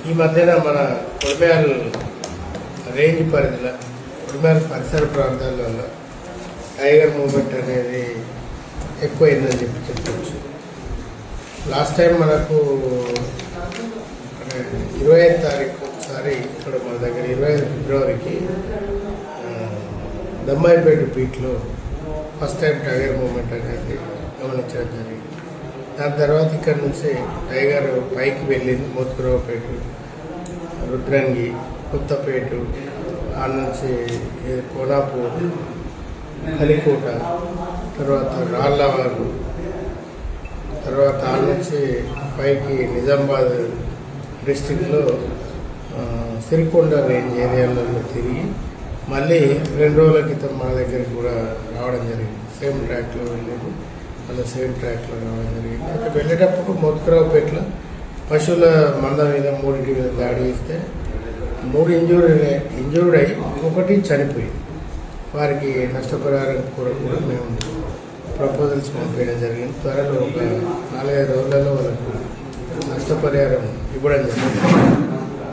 ఈ మధ్యన మన కొడిమ్యాల్ రేంజ్ పరిధిలో కొడిమ్యాల్ పరిసర ప్రాంతాలలో టైగర్ మూవ్మెంట్ అనేది ఎక్కువైందని చెప్పవచ్చు. లాస్ట్ టైం మనకు 25వ తారీఖు ఒకసారి ఇక్కడ మన దగ్గర 25 ఫిబ్రవరికి దమ్మాయిపేట బీచ్లో ఫస్ట్ టైం టైగర్ మూవ్మెంట్ అనేది గమనించడం జరిగింది. దాని తర్వాత ఇక్కడ నుంచి టైగర్ పైకి వెళ్ళింది. మోత్కురావుపేట, రుద్రంగి, కొత్తపేట, ఆ నుంచి కోనాపూర్, కలికోట, తర్వాత రాళ్ళవాగు, తర్వాత ఆ నుంచి పైకి నిజామాబాద్ డిస్టిక్లో సిరికొండ రేంజ్ ఏరియాలలో తిరిగి మళ్ళీ 2 రోజుల క్రితం మన దగ్గరికి కూడా రావడం జరిగింది. సేమ్ ట్రాక్లో వెళ్ళేది, మళ్ళీ సేమ్ ట్రాక్లో రావడం జరిగింది. అక్కడ వెళ్ళేటప్పుడు మోత్కురావుపేటలో పశువుల మంద మీద 3 మీద దాడి చేస్తే 3 ఇంజూర్డ్ అయ్యి 1 చనిపోయింది. వారికి నష్టపరిహారం కూడా మేము ప్రపోజల్స్ పంపించడం జరిగింది. త్వరలో ఒక 4-5 రోజులలో వాళ్ళకు నష్టపరిహారం ఇవ్వడం జరిగింది.